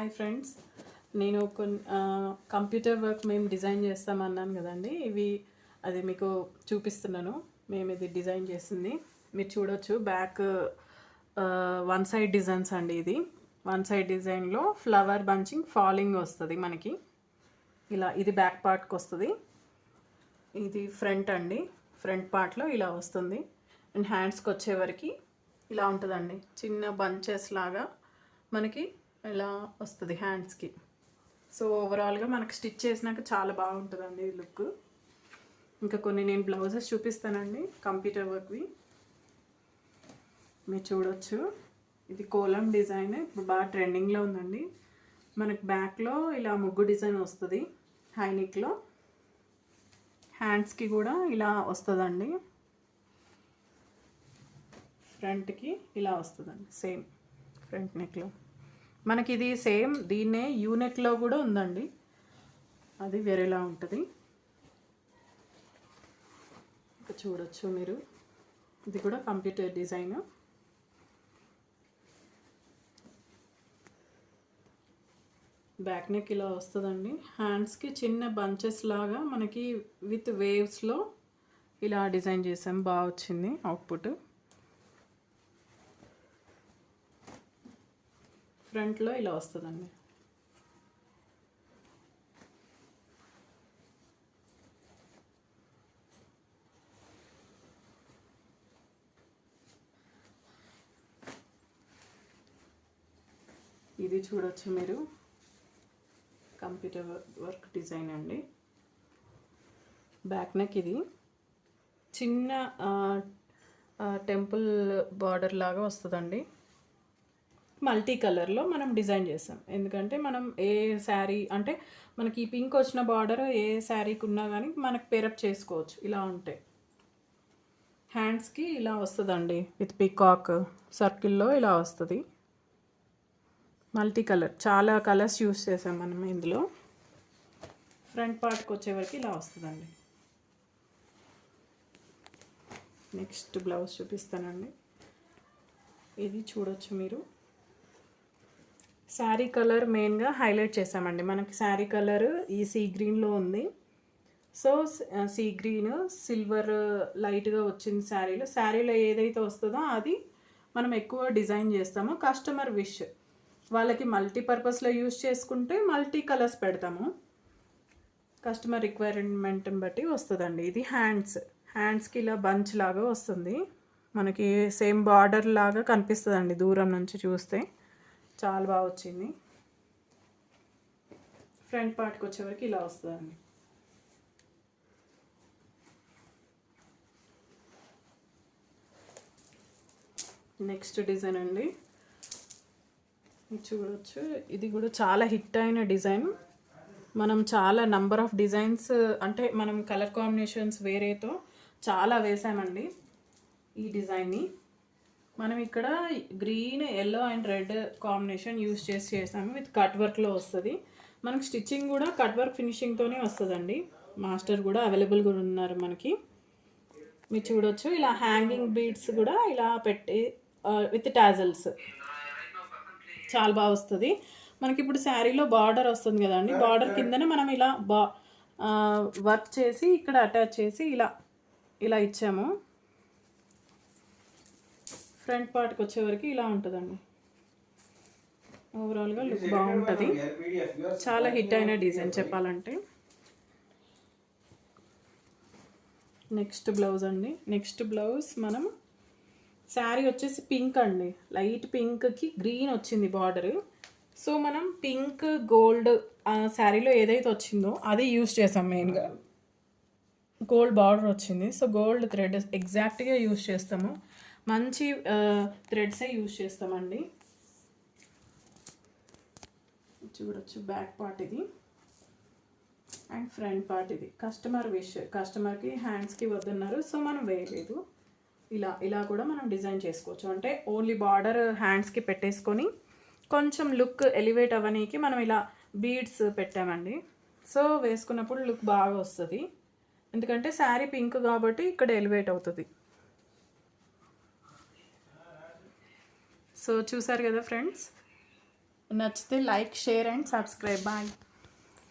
Hi friends, నేను కొన్ని computer work మేము డిజైన్ చేస్తామన్నాను కదండి. అది మీకు చూపిస్తున్నాను. మేము ఇది డిజైన్ చేసింది మీరు చూడొచ్చు. బ్యాక్ వన్ సైడ్ డిజైన్స్ అండి. ఇది వన్ సైడ్ డిజైన్లో ఫ్లవర్ బంచింగ్ ఫాలింగ్ వస్తుంది మనకి. ఇది బ్యాక్ పార్ట్కి వస్తుంది. ఇది ఫ్రంట్ అండి. ఫ్రంట్ పార్ట్లో ఇలా వస్తుంది. అండ్ హ్యాండ్స్కి వచ్చేవరకు ఇలా ఉంటుందండి. చిన్న బంచెస్ లాగా మనకి ఇలా వస్తుంది హ్యాండ్స్కి. సో ఓవరాల్గా మనకు స్టిచ్ చేసినాక చాలా బాగుంటుందండి ఈ లుక్. ఇంకా కొన్ని నేను బ్లౌజెస్ చూపిస్తానండి కంప్యూటర్ వర్క్వి. మీరు చూడొచ్చు. ఇది కోలం డిజైన్ ఇప్పుడు బాగా ట్రెండింగ్లో ఉందండి. మనకు బ్యాక్లో ఇలా ముగ్గు డిజైన్ వస్తుంది. హైనెక్లో హ్యాండ్స్కి కూడా ఇలా వస్తుందండి. ఫ్రంట్కి ఇలా వస్తుందండి. సేమ్ ఫ్రంట్ నెక్లో మనకి ఇది సేమ్ దీన్నే యూనెక్లో కూడా ఉందండి. అది వేరేలా ఉంటుంది. ఇంకా చూడొచ్చు మీరు. ఇది కూడా కంప్యూటర్ డిజైన్. బ్యాక్ నెక్ ఇలా వస్తుందండి. హ్యాండ్స్కి చిన్న బంచెస్ లాగా మనకి విత్ వేవ్స్లో ఇలా డిజైన్ చేసాం. బాగా వచ్చింది అవుట్పుట్. ఫ్రంట్లో ఇలా వస్తుందండి. ఇది చూడొచ్చు మీరు. కంప్యూటర్ వర్క్ డిజైన్ అండి. బ్యాక్ నెక్ ఇది చిన్న టెంపుల్ బార్డర్ లాగా వస్తుందండి. మల్టీ కలర్లో మనం డిజైన్ చేస్తాం. ఎందుకంటే మనం ఏ శారీ అంటే మనకి ఈ పింక్ వచ్చిన బార్డర్ ఏ శారీకి ఉన్నా కానీ మనకు పేరప్ చేసుకోవచ్చు. ఇలా ఉంటాయి. హ్యాండ్స్కి ఇలా వస్తుందండి. విత్ పికాక్ సర్కిల్లో ఇలా వస్తుంది. మల్టీ కలర్ చాలా కలర్స్ యూస్ చేసాం మనం ఇందులో. ఫ్రంట్ పార్ట్కి వచ్చేవరకు ఇలా వస్తుందండి. నెక్స్ట్ బ్లౌజ్ చూపిస్తానండి. ఇది చూడొచ్చు మీరు. శారీ కలర్ మెయిన్గా హైలైట్ చేసామండి. మనకి శారీ కలర్ ఈ సీ గ్రీన్లో ఉంది. సో సీ గ్రీన్ సిల్వర్ లైట్గా వచ్చింది శారీలో. శారీలో ఏదైతే వస్తుందో అది మనం ఎక్కువ డిజైన్ చేస్తాము. కస్టమర్ విష్ వాళ్ళకి మల్టీపర్పస్లో యూజ్ చేసుకుంటే మల్టీ కలర్స్ పెడతాము. కస్టమర్ రిక్వైర్మెంట్ని బట్టి వస్తుందండి. ఇది హ్యాండ్స్కి ఇలా బంచ్ లాగా వస్తుంది. మనకి సేమ్ బార్డర్ లాగా కనిపిస్తుందండి దూరం నుంచి చూస్తే. చాలా బాగా వచ్చింది. ఫ్రంట్ పార్ట్కి వచ్చేవరకు ఇలా వస్తుందండి. నెక్స్ట్ డిజైన్ అండి. చూడవచ్చు. ఇది కూడా చాలా హిట్ అయిన డిజైన్. మనం చాలా నంబర్ ఆఫ్ డిజైన్స్ అంటే మనం కలర్ కాంబినేషన్స్ వేరేతో చాలా వేసామండి. ఈ డిజైన్ని మనం ఇక్కడ green, yellow and red combination use చేసాము. విత్ కట్ వర్క్లో వస్తుంది. మనకి స్టిచ్చింగ్ కూడా కట్ వర్క్ ఫినిషింగ్తోనే వస్తుందండి. మాస్టర్ కూడా అవైలబుల్గా ఉన్నారు మనకి. మీరు చూడొచ్చు. ఇలా హ్యాంగింగ్ బీడ్స్ కూడా ఇలా పెట్టి విత్ టాజల్స్ చాలా బాగా వస్తుంది. మనకి ఇప్పుడు శారీలో బార్డర్ వస్తుంది కదండి. బార్డర్ కిందనే మనం ఇలా వర్క్ చేసి ఇక్కడ అటాచ్ చేసి ఇలా ఇచ్చాము. ఫ్రంట్ పార్ట్కి వచ్చేవరకు ఇలా ఉంటుందండి. ఓవరాల్గా లుక్ బాగుంటుంది. చాలా హిట్ అయిన డిజైన్ చెప్పాలంటే. నెక్స్ట్ బ్లౌజ్ అండి. నెక్స్ట్ బ్లౌజ్ మనం శారీ వచ్చేసి పింక్ అండి. లైట్ పింక్కి గ్రీన్ వచ్చింది బార్డర్. సో మనం పింక్ గోల్డ్ శారీలో ఏదైతే వచ్చిందో అది యూస్ చేసాం. మెయిన్గా గోల్డ్ బార్డర్ వచ్చింది. సో గోల్డ్ థ్రెడ్ ఎగ్జాక్ట్గా యూస్ చేస్తాము. మంచి థ్రెడ్సే యూజ్ చేస్తామండి. చూడొచ్చు. బ్యాక్ పార్ట్ ఇది అండ్ ఫ్రంట్ పార్ట్ ఇది. Customer wish. కస్టమర్కి హ్యాండ్స్కి వద్దన్నారు, సో మనం వేయలేదు. ఇలా కూడా మనం డిజైన్ చేసుకోవచ్చు. అంటే ఓన్లీ బార్డర్ హ్యాండ్స్కి పెట్టేసుకొని కొంచెం లుక్ ఎలివేట్ అవ్వనీకి మనం ఇలా బీడ్స్ పెట్టామండి. సో వేసుకున్నప్పుడు లుక్ బాగా వస్తుంది. ఎందుకంటే శారీ పింక్ కాబట్టి ఇక్కడ ఎలివేట్ అవుతుంది. సో చూసారు కదా ఫ్రెండ్స్. నచ్చితే like, share and subscribe. Bye.